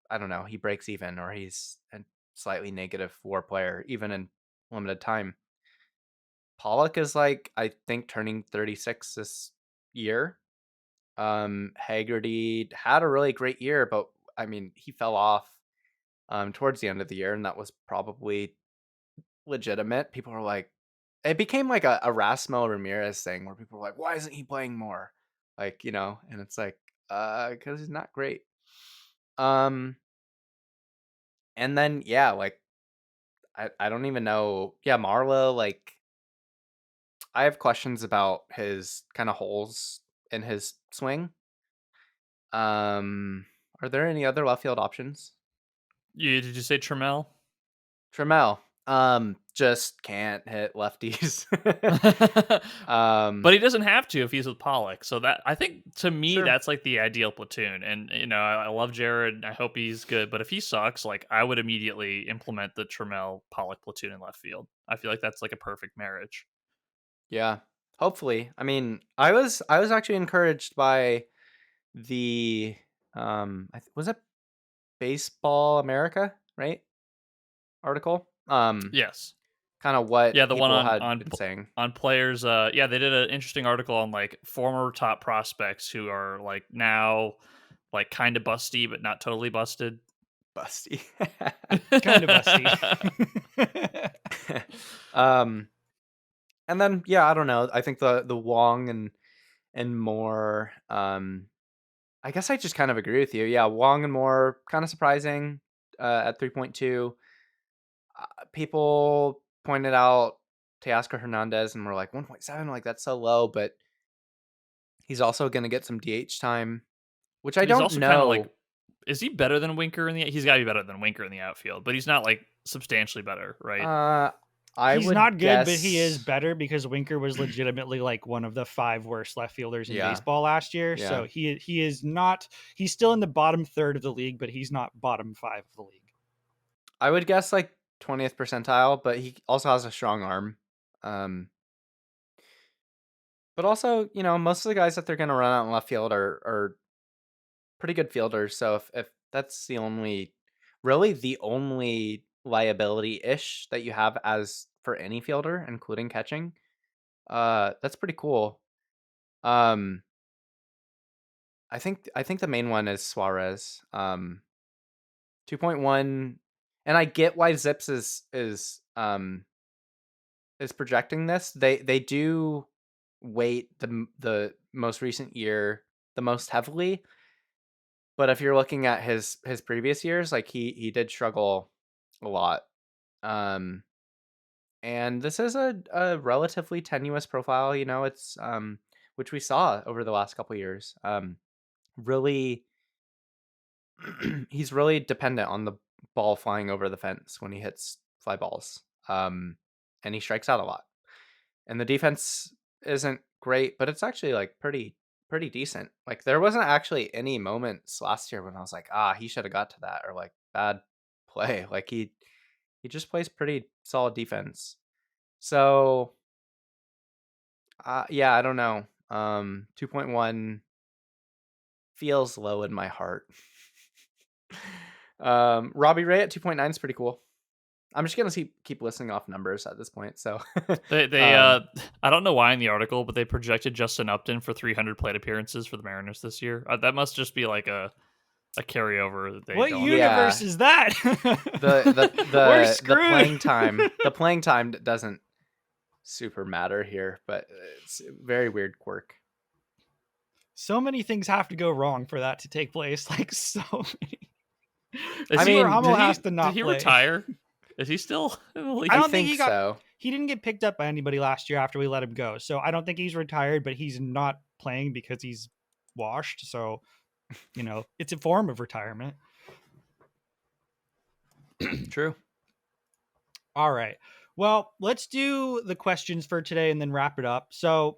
I don't know, he breaks even or he's a slightly negative WAR player even in limited time. Pollock is like, I think, turning 36 this year. Haggerty had a really great year, but I mean, he fell off towards the end of the year, and that was probably legitimate. People were like, it became like a Erasmo Ramirez thing where people were like, why isn't he playing more? Like, and it's like, because he's not great. And then, yeah, like, I don't even know. Yeah, Marlowe, like, I have questions about his kind of holes in his swing. Are there any other left field options? Did you say Trammell? Trammell, just can't hit lefties. But he doesn't have to if he's with Pollock. So that, I think, to me, Sure. that's like the ideal platoon. And I love Jared. I hope he's good. But if he sucks, like I would immediately implement the Trammell Pollock platoon in left field. I feel like that's like a perfect marriage. Yeah, hopefully. I mean, I was actually encouraged by the was it Baseball America, right? Article. Yes. Kind of what Yeah, the one people on had been saying. on players. Yeah, they did an interesting article on like former top prospects who are like now like kind of busty but not totally busted. Busty. Kind of busty. And then yeah, I don't know. I think the Wong and Moore. I guess I just kind of agree with you. Yeah, Wong and Moore kind of surprising at 3.2. People pointed out Teoscar Hernandez and we're like 1.7, like that's so low, but he's also going to get some DH time, which I And he's don't also kind of like, know. is he better than Winker in the? He's got to be better than Winker in the outfield, but he's not like substantially better, right? He's not good, but he is better because Winker was legitimately like one of the 5 worst left fielders in baseball last year. Yeah. So he is not. He's still in the bottom third of the league, but he's not bottom 5 of the league. I would guess like 20th percentile, but he also has a strong arm. But also, most of the guys that they're going to run out in left field are pretty good fielders. So if that's really the only liability-ish that you have as for any fielder, including catching, that's pretty cool. I think the main one is Suarez. 2.1, and I get why ZIPS is projecting this. They do weight the most recent year the most heavily, but if you're looking at his previous years, like he did struggle a lot. And this is a relatively tenuous profile, it's which we saw over the last couple years. Really he's really dependent on the ball flying over the fence when he hits fly balls. And he strikes out a lot. And the defense isn't great, but it's actually like pretty decent. Like there wasn't actually any moments last year when I was like, he should have got to that, or like bad play. Like he just plays pretty solid defense. So yeah, I don't know. 2.1 feels low in my heart. Robbie Ray at 2.9 is pretty cool. I'm just gonna keep listing off numbers at this point. So they I don't know why in the article, but they projected Justin Upton for 300 plate appearances for the Mariners this year. That must just be like a carryover that they What don't. universe is that? We're screwed. The playing time doesn't super matter here, but it's a very weird quirk. So many things have to go wrong for that to take place. Like so many. Did he retire? Is he still in the league? I don't think so. He didn't get picked up by anybody last year after we let him go. So I don't think he's retired, but he's not playing because he's washed. So, it's a form of retirement. True. All right. Well, let's do the questions for today and then wrap it up. So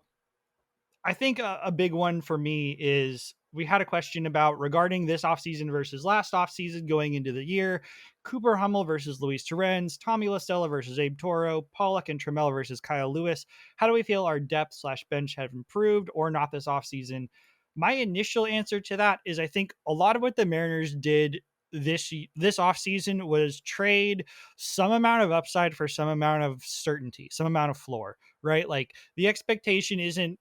I think a big one for me is we had a question about regarding this offseason versus last offseason going into the year. Cooper Hummel versus Luis Torrens, Tommy Lastella versus Abe Toro, Pollock and Trammell versus Kyle Lewis. How do we feel our depth / bench have improved or not this offseason? My initial answer to that is I think a lot of what the Mariners did this offseason was trade some amount of upside for some amount of certainty, some amount of floor, right? Like the expectation isn't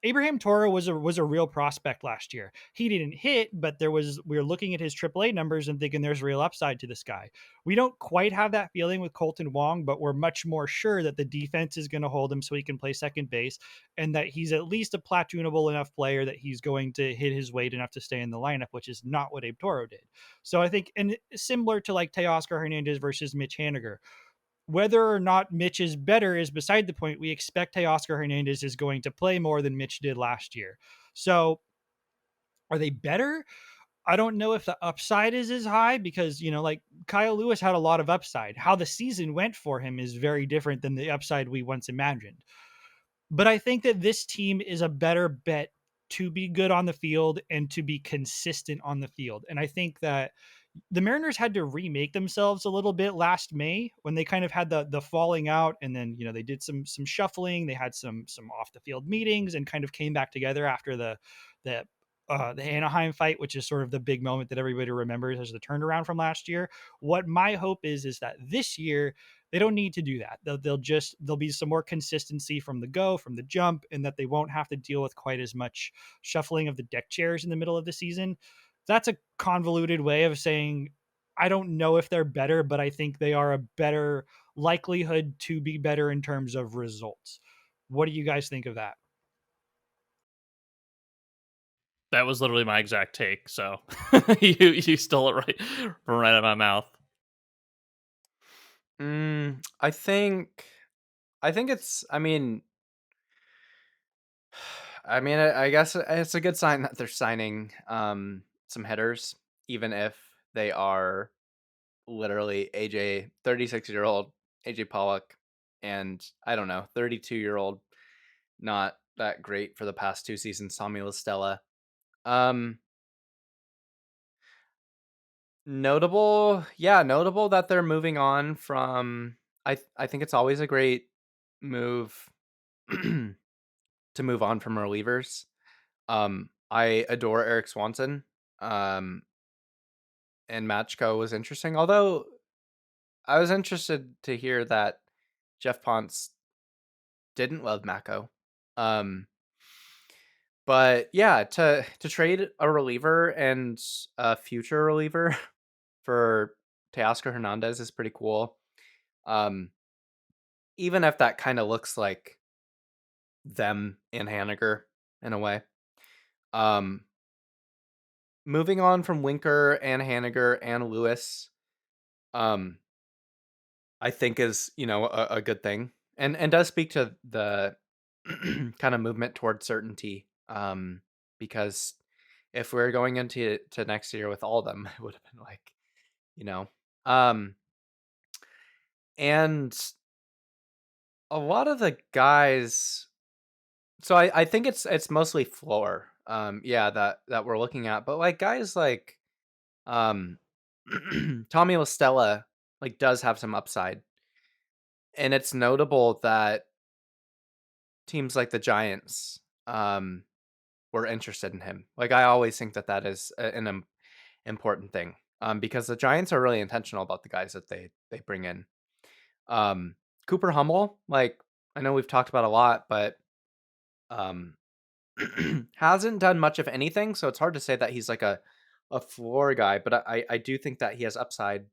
Abraham Toro was a real prospect last year. He didn't hit, but we were looking at his AAA numbers and thinking there's real upside to this guy. We don't quite have that feeling with Colton Wong, but we're much more sure that the defense is going to hold him so he can play second base and that he's at least a platoonable enough player that he's going to hit his weight enough to stay in the lineup, which is not what Abe Toro did. So I think, and similar to like Teoscar Hernandez versus Mitch Haniger, whether or not Mitch is better is beside the point. We expect Teoscar Hernandez is going to play more than Mitch did last year. So are they better? I don't know if the upside is as high because, like Kyle Lewis had a lot of upside. How the season went for him is very different than the upside we once imagined. But I think that this team is a better bet to be good on the field and to be consistent on the field. And I think that the Mariners had to remake themselves a little bit last May when they kind of had the falling out, and then they did some shuffling. They had some off the field meetings and kind of came back together after the Anaheim fight, which is sort of the big moment that everybody remembers as the turnaround from last year. What my hope is that this year they don't need to do that. There'll be some more consistency from the jump, and that they won't have to deal with quite as much shuffling of the deck chairs in the middle of the season. That's a convoluted way of saying I don't know if they're better, but I think they are a better likelihood to be better in terms of results. What do you guys think of that? That was literally my exact take. So you stole it right out of my mouth. I think it's. I guess it's a good sign that they're signing some hitters, even if they are literally 36-year-old AJ Pollock And I don't know, 32-year-old, not that great for the past 2 seasons, Tommy Lastella. Notable that they're moving on from. I think it's always a great move to move on from relievers. I adore Eric Swanson. And Matchko was interesting. Although I was interested to hear that Jeff Ponce didn't love Mako. But yeah, to trade a reliever and a future reliever for Teoscar Hernandez is pretty cool. Even if that kind of looks like them in Haniger in a way. Moving on from Winker and Haniger and Lewis, I think is, a good thing, and does speak to the kind of movement towards certainty. Because if we're going into next year with all of them, it would have been like, and a lot of the guys. So I think it's mostly floor. That we're looking at, but like guys like Tommy Lastella like does have some upside. And it's notable that teams like the Giants were interested in him. Like I always think that is an important thing. Because the Giants are really intentional about the guys that they bring in. Cooper Hummel, like I know we've talked about a lot, but hasn't done much of anything, so it's hard to say that he's like a floor guy, but I do think that he has upside.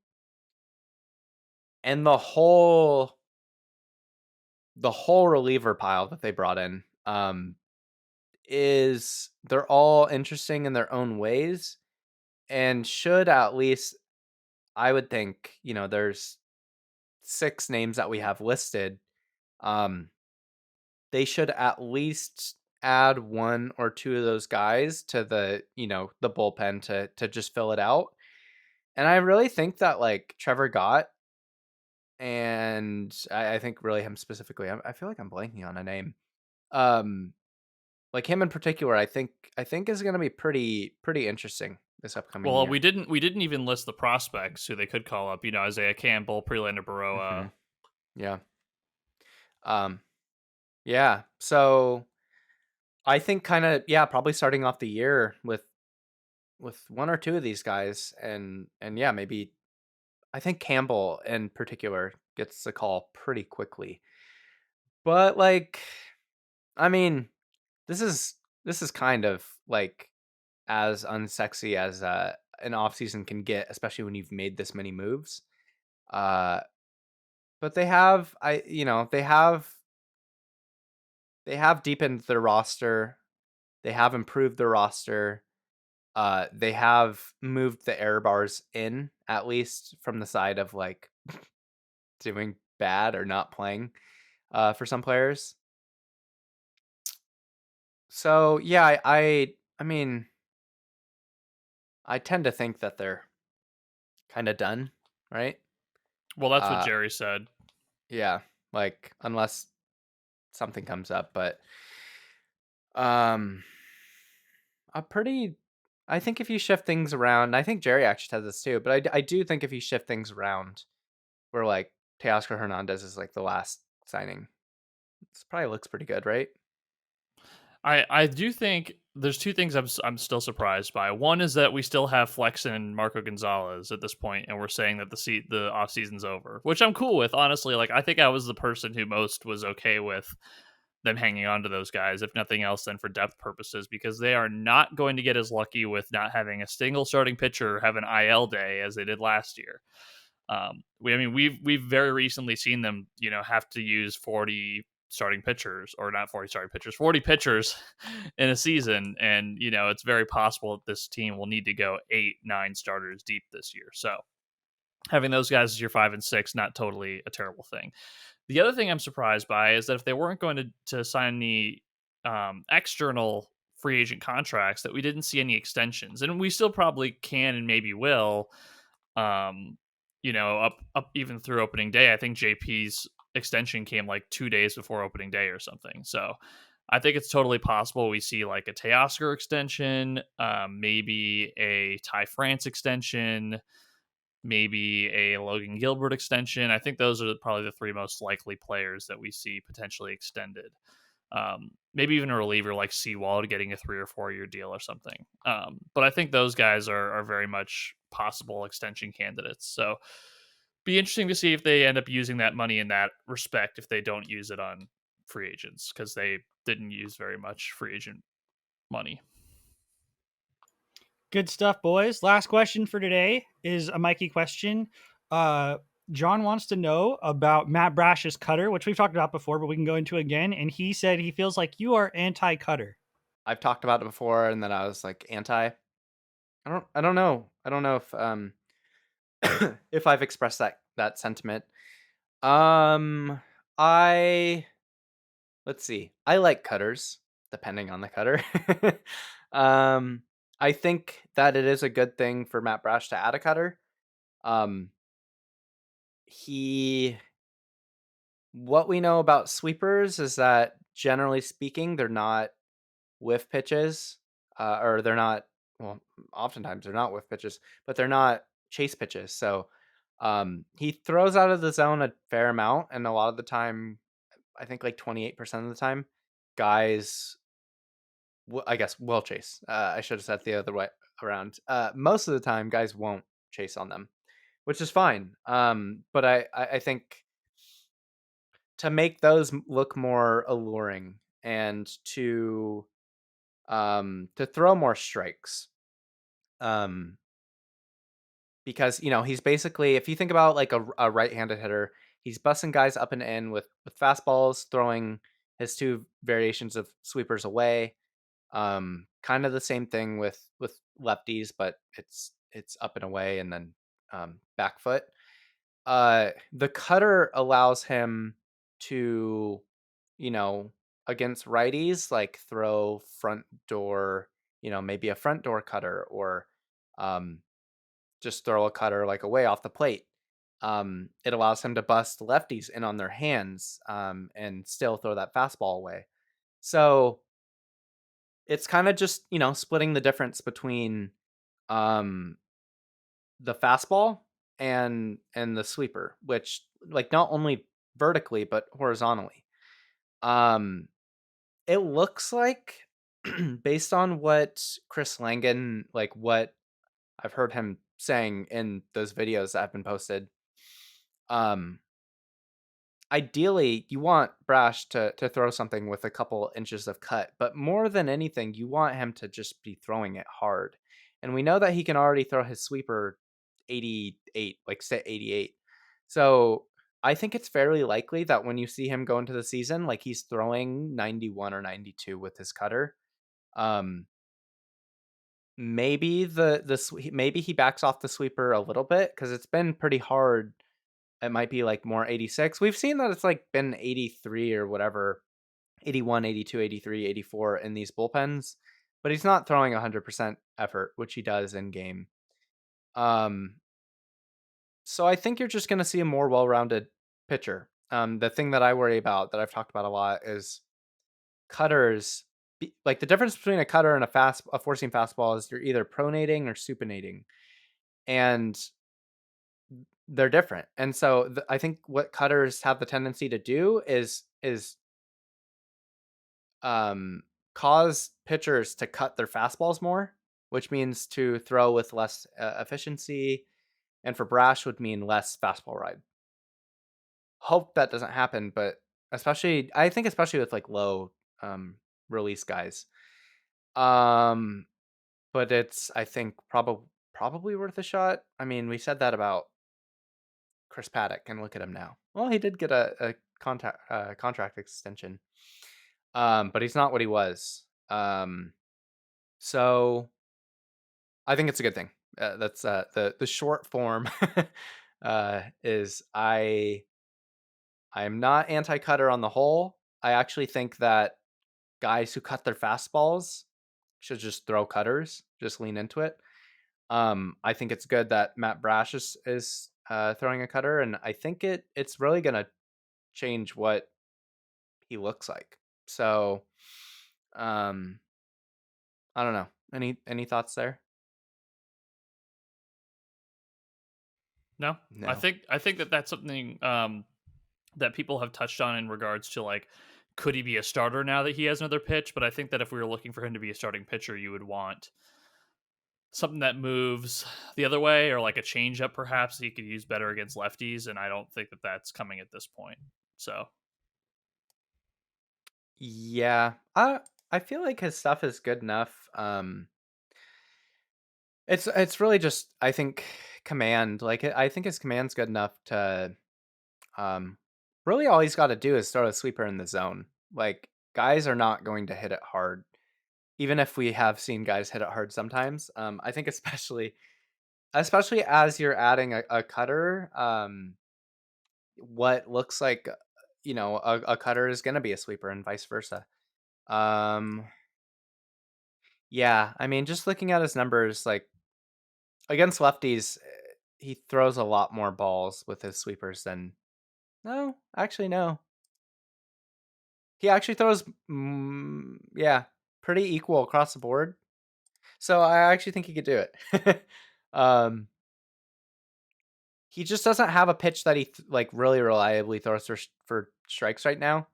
And the whole reliever pile that they brought in is they're all interesting in their own ways and should at least, I would think, there's 6 names that we have listed. They should at least add 1 or 2 of those guys to the bullpen to just fill it out. And I really think that like Trevor Gott, and I think really him specifically, I feel like I'm blanking on a name. Like him in particular, I think is going to be pretty interesting this upcoming year. Well, we didn't even list the prospects who they could call up. Isaiah Campbell, Prelander Baroa. Yeah. Yeah. So I think kind of probably starting off the year with 1 or 2 of these guys, and yeah, maybe I think Campbell in particular gets the call pretty quickly. But like, I mean, this is kind of like as unsexy as an offseason can get, especially when you've made this many moves. But they have they have deepened their roster. They have improved their roster. They have moved the error bars in, at least from the side of like doing bad or not playing for some players. So yeah, I mean, I tend to think that they're kind of done, right? Well, that's what Jerry said. Yeah, like unless something comes up, but I think if you shift things around, I think Jerry actually said this too, but I do think if you shift things around, where like Teoscar Hernandez is like the last signing, this probably looks pretty good, right? I do think there's 2 things I'm still surprised by. One is that we still have Flex and Marco Gonzalez at this point, and we're saying that the off season's over, which I'm cool with. Honestly, like I think I was the person who most was okay with them hanging on to those guys, if nothing else, than for depth purposes, because they are not going to get as lucky with not having a single starting pitcher have an IL day as they did last year. We've very recently seen them, have to use 40 starting pitchers, or not 40 starting pitchers, 40 pitchers in a season. And, it's very possible that this team will need to go 8-9 starters deep this year. So having those guys as your 5 and 6, not totally a terrible thing. The other thing I'm surprised by is that if they weren't going to sign any external free agent contracts, that we didn't see any extensions. And we still probably can and maybe will, up even through opening day. I think JP's extension came like 2 days before opening day or something. So I think it's totally possible we see like a Teoscar extension, maybe a Ty France extension, maybe a Logan Gilbert extension. I think those are probably the three most likely players that we see potentially extended. Maybe even a reliever like Seawald getting a 3 or 4 year deal or something. But I think those guys are very much possible extension candidates. So be interesting to see if they end up using that money in that respect if they don't use it on free agents, because they didn't use very much free agent money. Good stuff, boys. Last question for today is a Mikey question. John wants to know about Matt Brash's cutter, which we've talked about before, but we can go into again. And he said he feels like you are anti-cutter. I've talked about it before, and then I was like anti. I don't know. I don't know if if I've expressed that sentiment. I let's see. I like cutters, depending on the cutter. I think that it is a good thing for Matt Brash to add a cutter. What we know about sweepers is that generally speaking, they're not whiff pitches, or they're not. Well, oftentimes they're not whiff pitches, but they're not chase pitches. So he throws out of the zone a fair amount, and a lot of the time, I think like 28% of the time, guys, I guess, will chase. I should have said the other way around. Most of the time, guys won't chase on them, which is fine. But I think to make those look more alluring and to throw more strikes, because he's basically, if you think about like a right-handed hitter, he's busting guys up and in with fastballs, throwing his two variations of sweepers away. Kind of the same thing with lefties, but it's up and away and then back foot. The cutter allows him to, against righties, like throw front door, maybe a front door cutter, or just throw a cutter like away off the plate. It allows him to bust lefties in on their hands, and still throw that fastball away. So it's kind of just, splitting the difference between the fastball and the sweeper, which, like, not only vertically but horizontally. It looks like, based on what Chris Langan, like what I've heard him saying in those videos that have been posted, ideally you want Brash to throw something with a couple inches of cut, but more than anything, you want him to just be throwing it hard. And we know that he can already throw his sweeper 88, like set 88. So I think it's fairly likely that when you see him go into the season, like he's throwing 91 or 92 with his cutter. Maybe maybe he backs off the sweeper a little bit because it's been pretty hard. It might be like more 86. We've seen that it's like been 83 or whatever, 81, 82, 83, 84 in these bullpens, but he's not throwing 100% effort, which he does in game. So I think you're just going to see a more well-rounded pitcher. The thing that I worry about, that I've talked about a lot, is cutters. Like, the difference between a cutter and a four-seam fastball is you're either pronating or supinating, and they're different. And so I think what cutters have the tendency to do is cause pitchers to cut their fastballs more, which means to throw with less efficiency, and for Brash would mean less fastball ride. Hope that doesn't happen, but I think especially with like low release guys. But it's, I think, probably worth a shot. I mean, we said that about Chris Paddock, and look at him now. Well, he did get a contract extension, but he's not what he was. So I think it's a good thing. That's the short form. Is I'm not anti-cutter on the whole. I actually think that guys who cut their fastballs should just throw cutters, just lean into it. I think it's good that Matt Brash is throwing a cutter, and I think it's really gonna change what he looks like. So, I don't know. Any thoughts there? No, No. I think that that's something that people have touched on in regards to like, could he be a starter now that he has another pitch? But I think that if we were looking for him to be a starting pitcher, you would want something that moves the other way, or like a changeup perhaps that he could use better against lefties. And I don't think that that's coming at this point. So Yeah, I feel like his stuff is good enough. It's really just, I think, command. Like I think his command's good enough to really all he's got to do is throw a sweeper in the zone. Like guys are not going to hit it hard, even if we have seen guys hit it hard sometimes. I think especially as you're adding a cutter, what looks like a cutter is going to be a sweeper and vice versa. Yeah, I mean, just looking at his numbers, like against lefties, he throws a lot more balls with his sweepers than. No, actually, no. He actually throws, yeah, pretty equal across the board. So I actually think he could do it. He just doesn't have a pitch that he like really reliably throws for strikes right now.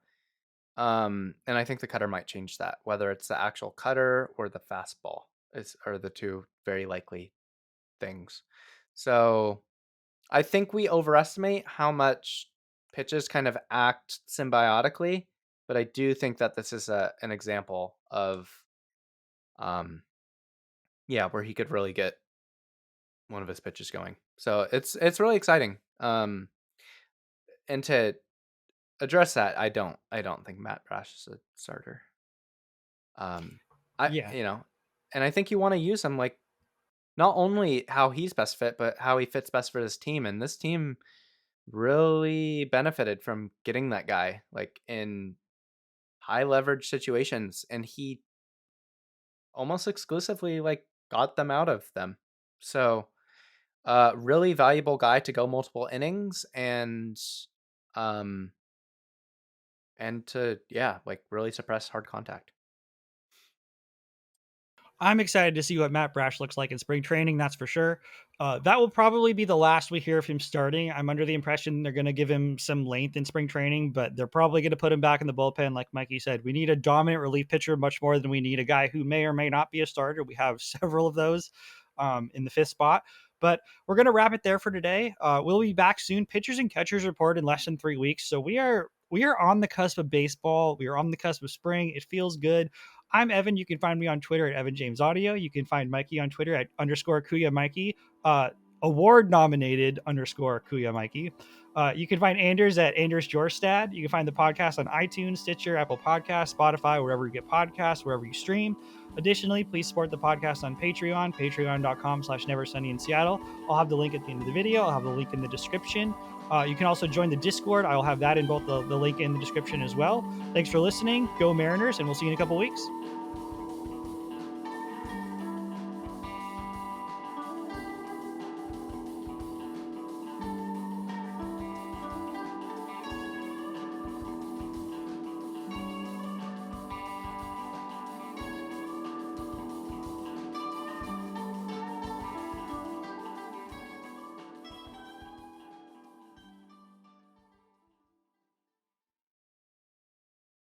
And I think the cutter might change that. Whether it's the actual cutter or the fastball are the two very likely things. So I think we overestimate how much pitches kind of act symbiotically, but I do think that this is an example of, where he could really get one of his pitches going. So it's really exciting. And to address that, I don't think Matt Brash is a starter. Yeah. And I think you want to use him like not only how he's best fit, but how he fits best for this team. And this team really benefited from getting that guy like in high leverage situations, and he almost exclusively like got them out of them. So really valuable guy to go multiple innings um and to like really suppress hard contact. I'm excited to see what Matt Brash looks like in spring training. That's for sure. That will probably be the last we hear of him starting. I'm under the impression they're going to give him some length in spring training, but they're probably going to put him back in the bullpen. Like Mikey said, we need a dominant relief pitcher much more than we need a guy who may or may not be a starter. We have several of those in the fifth spot. But we're going to wrap it there for today. We'll be back soon. Pitchers and catchers report in less than 3 weeks. So we are on the cusp of baseball. We are on the cusp of spring. It feels good. I'm Evan. You can find me on Twitter at Evan James Audio. You can find Mikey on Twitter at _Kuya Mikey, award nominated _Kuya Mikey. You can find Anders at Anders Jorstad. You can find the podcast on iTunes, Stitcher, Apple Podcasts, Spotify, wherever you get podcasts, wherever you stream. Additionally, please support the podcast on Patreon, patreon.com/NeverSunnyInSeattle. I'll have the link at the end of the video. I'll have the link in the description. You can also join the Discord. I will have that in both the link in the description as well. Thanks for listening. Go Mariners, and we'll see you in a couple weeks.